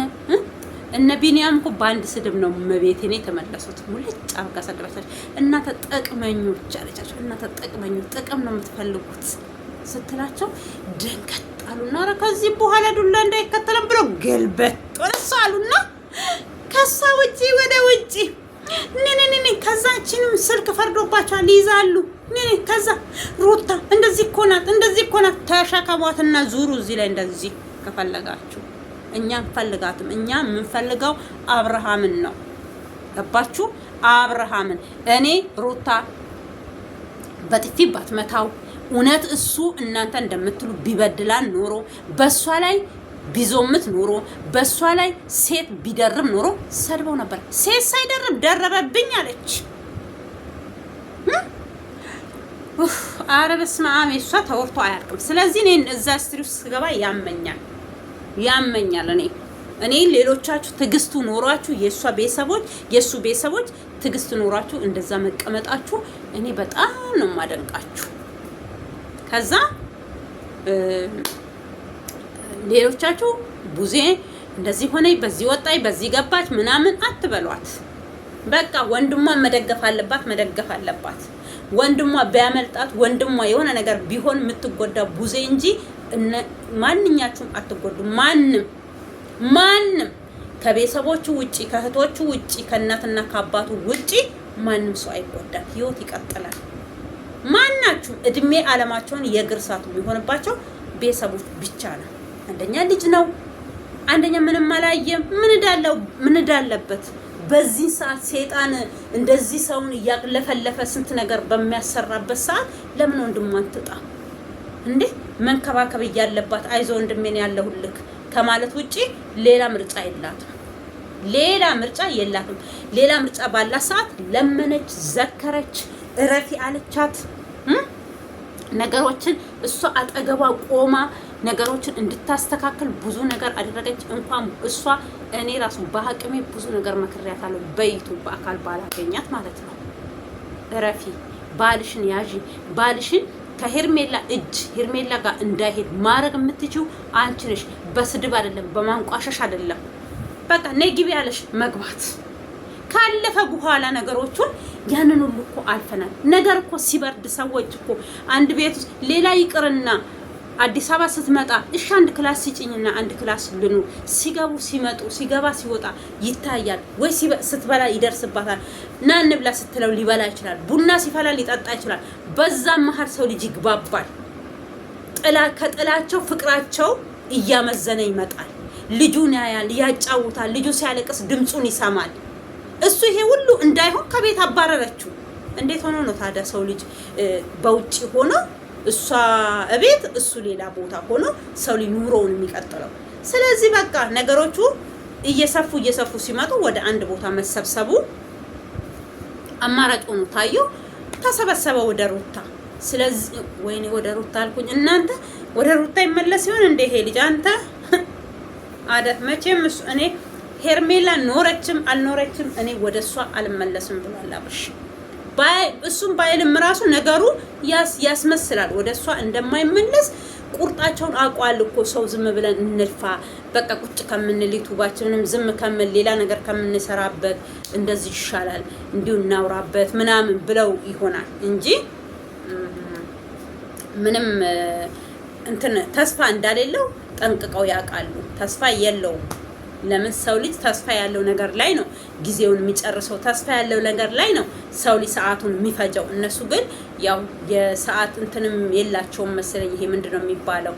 እነ ቢኒያም እኮ በአንድ ስድብ ነው መቤቴኔ ተመለሱት። ሙልጭ አርጋ ሰደበቻቸው። እናንተ ጥቅመኞች አለቻቸው። እናንተ ጥቅመኞች ጥቅም ነው የምትፈልጉት ስትላቸው ደንገጥ አሉና ኧረ ከዚህ በኋላ ዱላ እንዳይከተለም ብሎ ገልበት ወረሱ አሉና ከሳ ውጪ ወደ ውጪ ነነነነ ከዛችንም ስልክ ፈርዶባቸዋል ይዛሉ። ከዛ ሩታ እንደዚህ እኮ ናት ተሸከሟትና ዙሩ እዚህ ላይ እንደዚህ ከፈለጋችሁ። እኛ እንፈልጋትም። እኛ የምንፈልገው አብርሃምን ነው። ገባችሁ? አብርሃምን እኔ ሩታ በጥፊ ባትመታው እውነት እሱ እናንተ እንደምትሉ ቢበድላን ኖሮ በሷ ላይ ቢዞምት ኖሮ በሷ ላይ ሴት ቢደርብ ኖሮ ሰድበው ነበር። ሴት ሳይደርብ ደረበብኝ አለች። አረ በስመ አብ እሷ ተወርቶ አያልቅም። ስለዚህ እኔ እዛ ስትሪ ውስጥ ስገባ ያመኛል። እኔ ሌሎቻችሁ ትግስቱ ኖሯችሁ የሱ ቤተሰቦች ትግስት ኖሯችሁ እንደዛ መቀመጣችሁ እኔ በጣም ነው ማደንቃችሁ። ከዛ ሌሎቻችሁ ቡዜ እንደዚህ ሆነኝ፣ በዚህ ወጣይ፣ በዚህ ገባች ምናምን አትበሏት። በቃ ወንድሟን መደገፍ አለባት። ወንድሟ ቢያመልጣት ወንድሟ የሆነ ነገር ቢሆን የምትጎዳ ቡዜ እንጂ ማንኛችሁም አትጎዱ። ማንም ከቤተሰቦቹ ውጪ፣ ከእህቶቹ ውጪ፣ ከእናትና ከአባቱ ውጪ ማንም ሰው አይጎዳም። ህይወት ይቀጥላል። ማናችሁም እድሜ አለማቸውን የእግር ሰዓት የሚሆንባቸው ቤተሰቦች ብቻ ነው። አንደኛ ልጅ ነው፣ አንደኛ ምንም አላየም። ምን እንዳለበት በዚህ ሰዓት ሰይጣን እንደዚህ ሰውን እያለፈለፈ ስንት ነገር በሚያሰራበት ሰዓት ለምን ወንድሟን ትጣ እንዴ? መንከባከብ እያለባት አይዞ ወንድሜን ያለሁልክ ከማለት ውጪ ሌላ ምርጫ የላትም። ሌላ ምርጫ ባላት ሰዓት ለመነች፣ ዘከረች፣ እረፊ አለቻት። ነገሮችን እሷ አጠገቧ ቆማ ነገሮችን እንድታስተካክል ብዙ ነገር አደረገች። እንኳን እሷ እኔ ራሱ በአቅሜ ብዙ ነገር መክሬያታለሁ። በዩቱብ በአካል ባላገኛት ማለት ነው። እረፊ፣ ባልሽን ያዢ፣ ባልሽን ከሄርሜላ ጋር እንዳይሄድ ማድረግ የምትችው አንቺ ነሽ። በስድብ አይደለም፣ በማንቋሸሽ አይደለም። በቃ ነይ ግቢ ያለሽ መግባት ካለፈ በኋላ ነገሮቹን ያንን ሁሉ እኮ አልፈናል። ነገር እኮ ሲበርድ ሰዎች እኮ አንድ ቤት ውስጥ ሌላ ይቅርና አዲስ አበባ ስትመጣ እሺ አንድ ክላስ ሲጭኝና አንድ ክላስ ልኑ ሲገባ ሲወጣ ይታያል ወይ? ስትበላ ይደርስባታል። ና እንብላ ስትለው ሊበላ ይችላል። ቡና ሲፈላ ሊጠጣ ይችላል። በዛም መሀል ሰው ልጅ ይግባባል። ከጥላቸው ፍቅራቸው እያመዘነ ይመጣል። ልጁን ያያል፣ ያጫውታል። ልጁ ሲያለቅስ ድምጹን ይሰማል። እሱ ይሄ ሁሉ እንዳይሆን ከቤት አባረረችው። እንዴት ሆኖ ነው ታዲያ ሰው ልጅ በውጪ ሆኖ እሷ እቤት እሱ ሌላ ቦታ ሆኖ ሰው ልጅ ኑሮውን የሚቀጥለው? ስለዚህ በቃ ነገሮቹ እየሰፉ ሲመጡ ወደ አንድ ቦታ መሰብሰቡ አማራጭ ሆኖ ታየው። ተሰበሰበ ወደ ሩታ። ስለዚህ ወይኔ ወደ ሩታ አልኩኝ። እናንተ ወደ ሩታ ይመለስ ይሆን እንደ ይሄ ልጅ? አንተ መቼም እኔ ሄርሜላ ኖረችም አልኖረችም እኔ ወደሷ አልመለስም ብሏል አብርሽ። እሱም ባይልም ራሱ ነገሩ ያስመስላል ወደሷ እንደማይመለስ። ቁርጣቸውን አቋል እኮ ሰው ዝም ብለን እንልፋ በቃ ቁጭ ከምንል ዩቲዩባችንንም ዝም ከምን ሌላ ነገር ከምንሰራበት እንደዚህ ይሻላል እንዲሁ እናውራበት ምናምን ብለው ይሆናል እንጂ ምንም እንትን ተስፋ እንዳሌለው ጠንቅቀው ያውቃሉ። ተስፋ የለውም። ለምን ሰው ልጅ ተስፋ ያለው ነገር ላይ ነው ጊዜውን የሚጨርሰው። ተስፋ ያለው ነገር ላይ ነው ሰው ልጅ ሰዓቱን የሚፈጀው። እነሱ ግን ያው የሰዓት እንትንም የላቸውም መሰለኝ። ይሄ ምንድነው የሚባለው?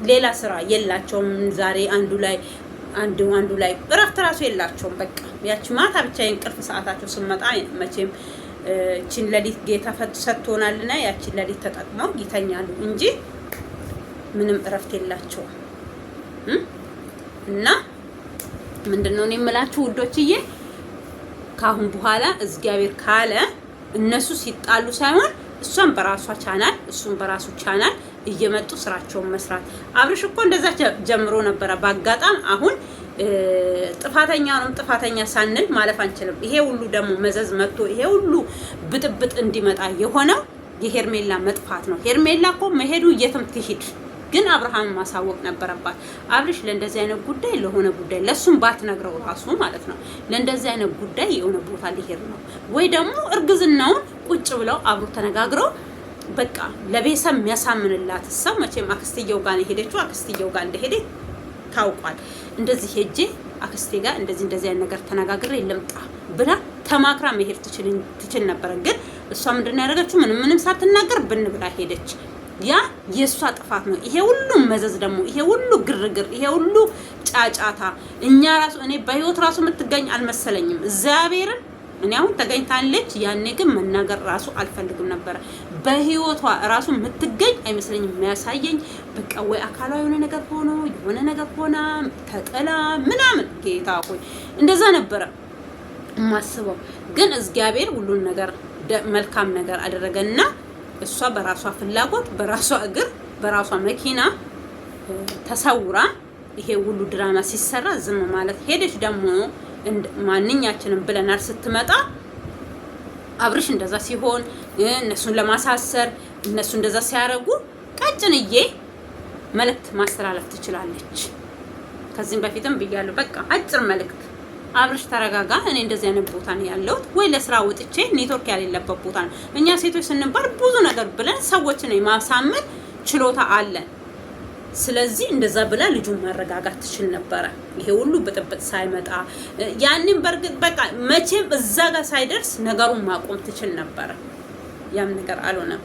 ሌላ ስራ የላቸውም። ዛሬ አንዱ ላይ እረፍት ራሱ የላቸውም። በቃ ያቺ ማታ ብቻ የእንቅልፍ ሰዓታቸው ስመጣ መቼም እቺን ለሊት ጌታ ሰጥቶናልና ያቺን ለሊት ተጠቅመው ይተኛሉ እንጂ ምንም እረፍት የላቸውም። እና ምንድነው እኔ የምላችሁ ውዶችዬ፣ ካሁን በኋላ እግዚአብሔር ካለ እነሱ ሲጣሉ ሳይሆን እሷን በራሷ ቻናል እሱን በራሱ ቻናል እየመጡ ስራቸውን መስራት። አብርሽ እኮ እንደዛ ጀምሮ ነበረ በአጋጣሚ። አሁን ጥፋተኛ ሳንል ማለፍ አንችልም። ይሄ ሁሉ ደግሞ መዘዝ መጥቶ ይሄ ሁሉ ብጥብጥ እንዲመጣ የሆነው የሄርሜላ መጥፋት ነው። ሄርሜላ እኮ መሄዱ የትም ትሂድ፣ ግን አብርሃም ማሳወቅ ነበረባት። አብርሽ ለእንደዚህ አይነት ጉዳይ ለሆነ ጉዳይ ለሱም ባትነግረው ራሱ ማለት ነው ለእንደዚህ አይነት ጉዳይ የሆነ ቦታ ሊሄድ ነው ወይ ደግሞ እርግዝናውን ቁጭ ብለው አብሮ ተነጋግረው በቃ ለቤተሰብ የሚያሳምንላት ሰው መቼም አክስትየው ጋር ሄደችው አክስትየው ጋር እንደሄደ ታውቋል። እንደዚህ ሄጄ አክስቴ ጋር እንደዚህ አይነት ነገር ተነጋግሬ ልምጣ ብላ ተማክራ መሄድ ትችል ነበር። ግን እሷ ምንድነው ያደረገችው? ምንም ሳትናገር ብን ብላ ሄደች። ያ የሷ ጥፋት ነው። ይሄ ሁሉ መዘዝ ደግሞ ይሄ ሁሉ ግርግር ይሄ ሁሉ ጫጫታ እኛ ራሱ እኔ በህይወት ራሱ የምትገኝ አልመሰለኝም። እግዚአብሔርን እኔ አሁን ተገኝታለች። ያኔ ግን መናገር ራሱ አልፈልግም ነበር። በህይወቷ ራሱ የምትገኝ አይመስለኝም። የሚያሳየኝ በቃ ወይ አካሏ የሆነ ነገር ሆና ተጠላ ምናምን ጌታ ሆይ እንደዛ ነበረ ማስበው። ግን እግዚአብሔር ሁሉን ነገር መልካም ነገር አደረገና እሷ በራሷ ፍላጎት በራሷ እግር በራሷ መኪና ተሰውራ ይሄ ሁሉ ድራማ ሲሰራ ዝም ማለት ሄደች። ደግሞ ማንኛችንም ብለናል ስትመጣ አብርሽ እንደዛ ሲሆን እነሱን ለማሳሰር እነሱ እንደዛ ሲያረጉ ቀጭንዬ መልእክት ማስተላለፍ ትችላለች። ከዚህም በፊትም ብያለሁ። በቃ አጭር መልእክት አብርሽ ተረጋጋ፣ እኔ እንደዚህ አይነት ቦታ ነው ያለሁት፣ ወይ ለስራ ወጥቼ ኔትወርክ ያሌለበት ቦታ ነው። እኛ ሴቶች ስንባል ብዙ ነገር ብለን ሰዎችን የማሳመን ችሎታ አለን። ስለዚህ እንደዛ ብላ ልጁን ማረጋጋት ትችል ነበረ። ይሄ ሁሉ ብጥብጥ ሳይመጣ ያንን በርግጥ በቃ መቼም እዛ ጋር ሳይደርስ ነገሩን ማቆም ትችል ነበረ። ያም ነገር አልሆነም።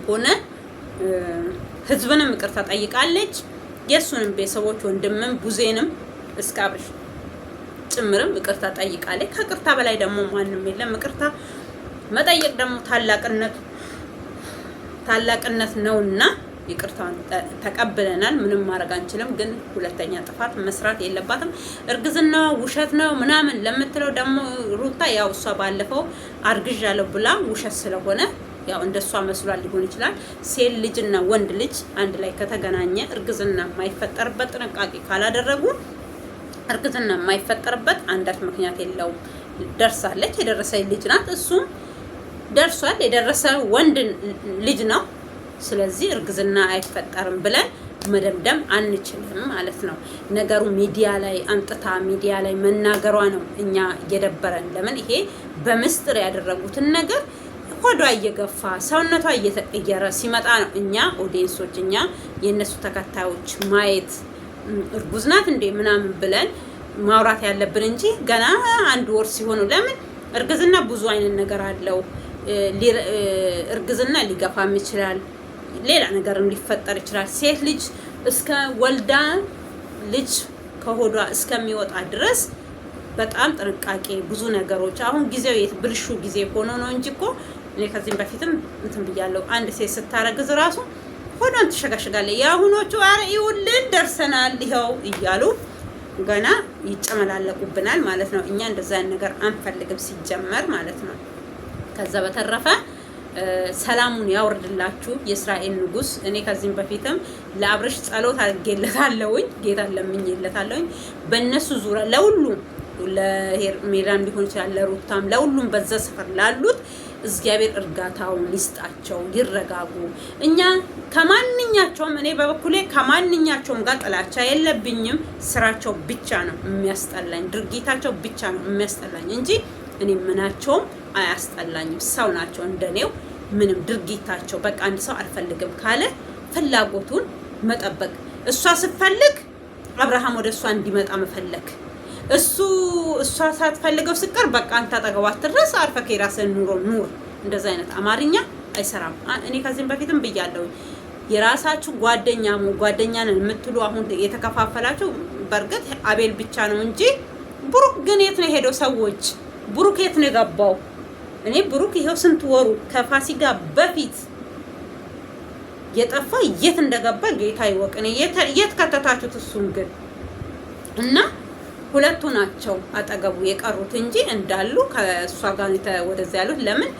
ሆነ ህዝብንም ይቅርታ ጠይቃለች። የሱንም ቤተሰቦች ወንድምም ቡዜንም እስከ አብርሽ ጭምርም ይቅርታ ጠይቃለች። ከቅርታ በላይ ደግሞ ማንም የለም። ይቅርታ መጠየቅ ደግሞ ታላቅነት ነውና ይቅርታን ተቀብለናል። ምንም ማድረግ አንችልም። ግን ሁለተኛ ጥፋት መስራት የለባትም። እርግዝና ውሸት ነው ምናምን ለምትለው ደግሞ ሩታ ያው እሷ ባለፈው አርግዣለሁ ብላ ውሸት ስለሆነ ያው እንደሷ መስሏል ሊሆን ይችላል። ሴት ልጅና ወንድ ልጅ አንድ ላይ ከተገናኘ እርግዝና የማይፈጠርበት ጥንቃቄ ካላደረጉ እርግዝና የማይፈጠርበት አንዳች ምክንያት የለውም። ደርሳለች፣ የደረሰ ልጅ ናት። እሱም ደርሷል፣ የደረሰ ወንድ ልጅ ነው። ስለዚህ እርግዝና አይፈጠርም ብለን መደምደም አንችልም ማለት ነው። ነገሩ ሚዲያ ላይ አምጥታ ሚዲያ ላይ መናገሯ ነው እኛ እየደበረን። ለምን ይሄ በምስጢር ያደረጉትን ነገር ሆዷ እየገፋ ሰውነቷ እየተቀየረ ሲመጣ ነው እኛ ኦዲየንሶች፣ እኛ የነሱ ተከታዮች ማየት እርጉዝ ናት እንዴ ምናምን ብለን ማውራት ያለብን እንጂ ገና አንድ ወር ሲሆኑ ለምን እርግዝና ብዙ አይነት ነገር አለው። እርግዝና ሊገፋም ይችላል፣ ሌላ ነገርም ሊፈጠር ይችላል። ሴት ልጅ እስከ ወልዳ ልጅ ከሆዷ እስከሚወጣ ድረስ በጣም ጥንቃቄ ብዙ ነገሮች። አሁን ጊዜው ብልሹ ጊዜ ሆኖ ነው እንጂ እኮ እኔ ከዚህም በፊትም እንትን ብያለሁ። አንድ ሴት ስታረግዝ ራሱ ሆዷን ትሸጋሽጋለች። የአሁኖቹ አረ ይውልን ደርሰናል ይኸው እያሉ ገና ይጨመላለቁብናል ማለት ነው። እኛ እንደዛ ነገር አንፈልግም ሲጀመር ማለት ነው። ከዛ በተረፈ ሰላሙን ያወርድላችሁ የእስራኤል ንጉስ። እኔ ከዚህም በፊትም ለአብርሽ ጸሎት አድርጌለታለሁኝ፣ ጌታ ለምኜለታለሁኝ። በእነሱ ዙሪያ ለሁሉም ለሄርሜላም ሊሆን ይችላል፣ ለሩታም፣ ለሁሉም በዛ ሰፈር ላሉት እግዚአብሔር እርጋታውን ይስጣቸው፣ ይረጋጉ። እኛ ከማንኛቸውም እኔ በበኩሌ ከማንኛቸውም ጋር ጥላቻ የለብኝም። ስራቸው ብቻ ነው የሚያስጠላኝ፣ ድርጊታቸው ብቻ ነው የሚያስጠላኝ እንጂ እኔ ምናቸውም አያስጠላኝም። ሰው ናቸው እንደኔው። ምንም ድርጊታቸው በቃ አንድ ሰው አልፈልግም ካለ ፍላጎቱን መጠበቅ፣ እሷ ስትፈልግ አብርሃም ወደ እሷ እንዲመጣ መፈለግ፣ እሷ ሳትፈልገው ስቀር በቃ አንተ አጠገቧት ድረስ አርፈህ የራስህን ኑሮ ኑር። እንደዛ አይነት አማርኛ አይሰራም። እኔ ከዚህም በፊትም ብያለሁ። የራሳችሁ ጓደኛ ነን የምትሉ አሁን የተከፋፈላችሁ በእርግጥ አቤል ብቻ ነው እንጂ ብሩክ ግን የት ነው ሄደው? ሰዎች ብሩክ የት ነው የገባው? እኔ ብሩክ ይሄው ስንት ወሩ ከፋሲካ በፊት የጠፋ የት እንደገባ ጌታ ይወቅ። እኔ የት ከተታችሁት? እሱን ግን እና ሁለቱ ናቸው አጠገቡ የቀሩት እንጂ እንዳሉ ከእሷ ጋር ወደዛ ያሉት። ለምን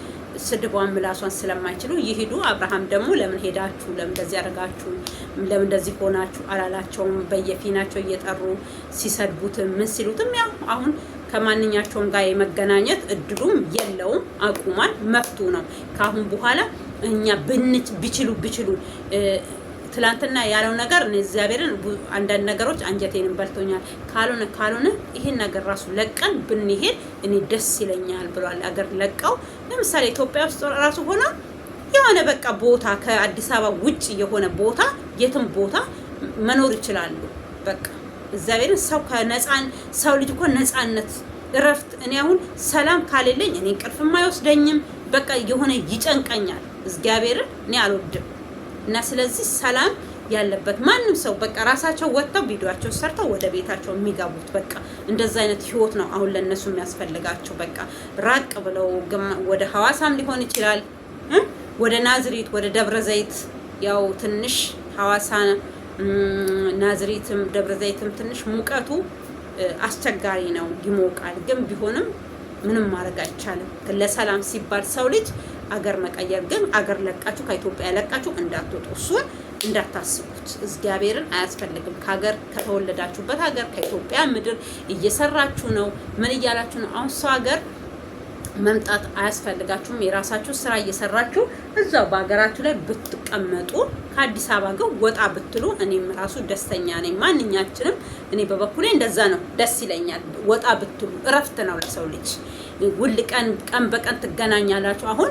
ስድቧን ምላሷን ስለማይችሉ ይሄዱ። አብርሃም ደግሞ ለምን ሄዳችሁ፣ ለምን እንደዚህ ያደርጋችሁ፣ ለምን እንደዚህ ሆናችሁ አላላቸውም። በየፊናቸው እየጠሩ ሲሰድቡትም ምን ሲሉትም ያው አሁን ከማንኛቸውም ጋር የመገናኘት እድሉም የለውም፣ አቁሟል። መፍቱ ነው። ከአሁን በኋላ እኛ ቢችሉ ትላንትና ያለው ነገር እኔ እግዚአብሔርን አንዳንድ ነገሮች አንጀቴንም በልቶኛል። ካልሆነ ይሄን ነገር ራሱ ለቀን ብንሄድ እኔ ደስ ይለኛል ብሏል። አገር ለቀው ለምሳሌ ኢትዮጵያ ውስጥ ራሱ ሆነ የሆነ በቃ ቦታ ከአዲስ አበባ ውጭ የሆነ ቦታ የትም ቦታ መኖር ይችላሉ። በቃ እግዚአብሔርን ሰው ልጅ እኮ ነፃነት፣ እረፍት። እኔ አሁን ሰላም ካሌለኝ እኔ እንቅልፍም አይወስደኝም። በቃ የሆነ ይጨንቀኛል። እግዚአብሔርን እኔ አልወድም። እና ስለዚህ ሰላም ያለበት ማንም ሰው በቃ ራሳቸው ወጥተው ቪዲዮአቸው ሰርተው ወደ ቤታቸው የሚገቡት በቃ እንደዛ አይነት ህይወት ነው አሁን ለነሱ የሚያስፈልጋቸው። በቃ ራቅ ብለው ወደ ሐዋሳም ሊሆን ይችላል፣ ወደ ናዝሬት፣ ወደ ደብረ ዘይት። ያው ትንሽ ሐዋሳ ናዝሬትም ደብረ ዘይትም ትንሽ ሙቀቱ አስቸጋሪ ነው፣ ይሞቃል። ግን ቢሆንም ምንም ማድረግ አይቻልም። ለሰላም ሲባል ሰው ልጅ አገር መቀየር። ግን አገር ለቃችሁ ከኢትዮጵያ ለቃችሁ እንዳትወጡ፣ እሱን እንዳታስቡት። እግዚአብሔርን አያስፈልግም። ከሀገር ከተወለዳችሁበት ሀገር ከኢትዮጵያ ምድር እየሰራችሁ ነው። ምን እያላችሁ ነው? አሁን ሰው ሀገር መምጣት አያስፈልጋችሁም። የራሳችሁ ስራ እየሰራችሁ እዛው በሀገራችሁ ላይ ብትቀመጡ ከአዲስ አበባ ጋር ወጣ ብትሉ እኔም ራሱ ደስተኛ ነኝ። ማንኛችንም እኔ በበኩሌ እንደዛ ነው፣ ደስ ይለኛል። ወጣ ብትሉ እረፍት ነው ለሰው ልጅ። ሁል ቀን በቀን ትገናኛላችሁ። አሁን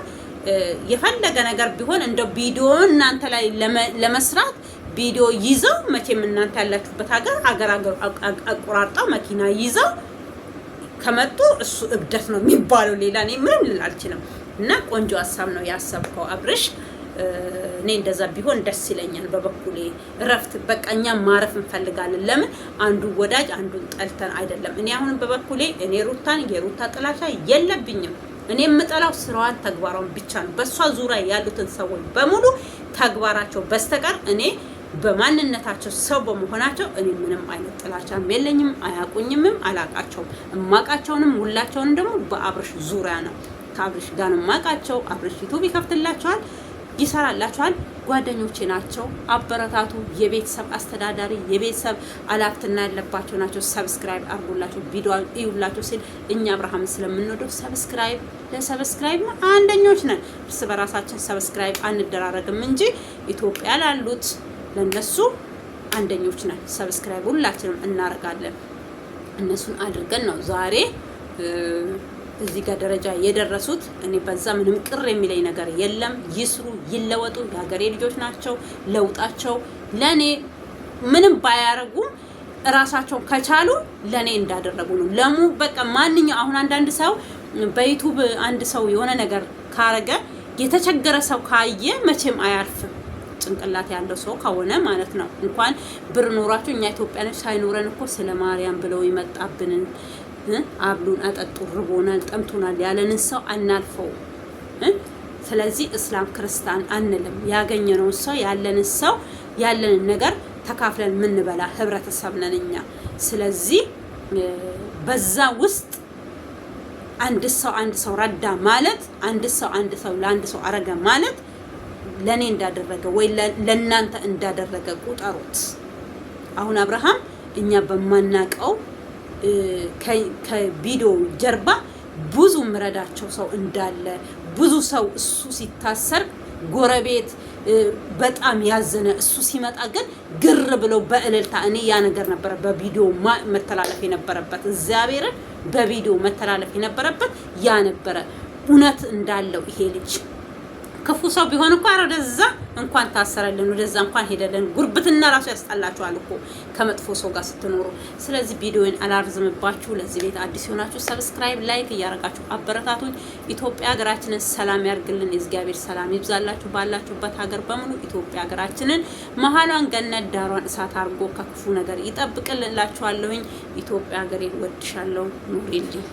የፈለገ ነገር ቢሆን እንደው ቪዲዮ እናንተ ላይ ለመስራት ቪዲዮ ይዘው መቼም እናንተ ያላችሁበት ሀገር አቆራርጠው መኪና ይዘው ከመጡ እሱ እብደት ነው የሚባለው። ሌላ እኔ ምንም ልል አልችልም። እና ቆንጆ ሀሳብ ነው ያሰብከው አብርሽ። እኔ እንደዛ ቢሆን ደስ ይለኛል በበኩሌ። እረፍት በቃ እኛም ማረፍ እንፈልጋለን። ለምን አንዱን ወዳጅ አንዱን ጠልተን አይደለም። እኔ አሁን በበኩሌ እኔ ሩታን የሩታ ጥላቻ የለብኝም። እኔ የምጠላው ስራዋን ተግባሯን ብቻ ነው። በሷ ዙሪያ ያሉትን ሰዎች በሙሉ ተግባራቸው በስተቀር እኔ በማንነታቸው ሰው በመሆናቸው እኔ ምንም አይነት ጥላቻም የለኝም። አያቁኝምም፣ አላቃቸውም። እማቃቸውንም ሁላቸውንም ደግሞ በአብርሽ ዙሪያ ነው። ከአብርሽ ጋር ነው የማቃቸው። አብርሽ ዩቲዩብ ይከፍትላቸዋል፣ ይሰራላቸዋል። ጓደኞቼ ናቸው። አበረታቱ። የቤተሰብ አስተዳዳሪ የቤተሰብ አላፍትና ያለባቸው ናቸው። ሰብስክራይብ አድርጉላቸው፣ ቪዲዮ እዩላቸው ሲል እኛ አብርሃምን ስለምንወደው ለሰብስክራይብ አንደኞች ነን። እርስ በራሳችን ሰብስክራይብ አንደራረግም እንጂ ኢትዮጵያ ላሉት ለነሱ አንደኞች ነን። ሰብስክራይብ ሁላችንም እናረጋለን። እነሱን አድርገን ነው ዛሬ እዚህ ጋር ደረጃ የደረሱት። እኔ በዛ ምንም ቅር የሚለኝ ነገር የለም። ይስሩ፣ ይለወጡ። የሀገሬ ልጆች ናቸው። ለውጣቸው ለኔ ምንም ባያረጉም እራሳቸው ከቻሉ ለኔ እንዳደረጉ ነው። በቃ ማንኛው አሁን አንዳንድ ሰው በዩቲዩብ አንድ ሰው የሆነ ነገር ካረገ የተቸገረ ሰው ካየ መቼም አያልፍም። ጭንቅላት ያለው ሰው ከሆነ ማለት ነው። እንኳን ብር ኖራቸው እኛ ኢትዮጵያኖች ሳይኖረን እኮ ስለ ማርያም ብለው ይመጣብንን አብሉን አጠጡ፣ ርቦናል፣ ጠምቶናል ያለንን ሰው አናልፈው። ስለዚህ እስላም ክርስቲያን አንልም። ያገኘነውን ሰው ያለንን ነገር ተካፍለን የምንበላ ህብረተሰብ ነን እኛ። ስለዚህ በዛ ውስጥ አንድ ሰው ረዳ ማለት አንድ ሰው ለአንድ ሰው አረገ ማለት ለኔ እንዳደረገ ወይ ለናንተ እንዳደረገ ቁጠሩት። አሁን አብርሃም እኛ በማናቀው ከቪዲዮ ጀርባ ብዙ ምረዳቸው ሰው እንዳለ ብዙ ሰው እሱ ሲታሰር ጎረቤት በጣም ያዘነ፣ እሱ ሲመጣ ግን ግር ብለው በእልልታ እኔ ያ ነገር ነበረ በቪዲዮ መተላለፍ የነበረበት። እግዚአብሔርን በቪዲዮ መተላለፍ የነበረበት ያ ነበረ። እውነት እንዳለው ይሄ ልጅ ክፉ ሰው ቢሆን እኮ ወደዛ እንኳን ታሰረልን ወደዛ እንኳን ሄደልን። ጉርብትና ራሱ ያስጣላችኋል እኮ ከመጥፎ ሰው ጋር ስትኖሩ። ስለዚህ ቪዲዮን አላርዝምባችሁ። ለዚህ ቤት አዲስ ሆናችሁ ሰብስክራይብ፣ ላይክ እያረጋችሁ አበረታቱኝ። ኢትዮጵያ ሀገራችንን ሰላም ያርግልን። የእግዚአብሔር ሰላም ይብዛላችሁ ባላችሁበት ሀገር በሙሉ። ኢትዮጵያ ሀገራችንን መሀሏን ገነት ዳሯን እሳት አድርጎ ከክፉ ነገር ይጠብቅልላችኋለሁኝ። ኢትዮጵያ ሀገሬን ወድሻለሁ። ኑሪልኝ።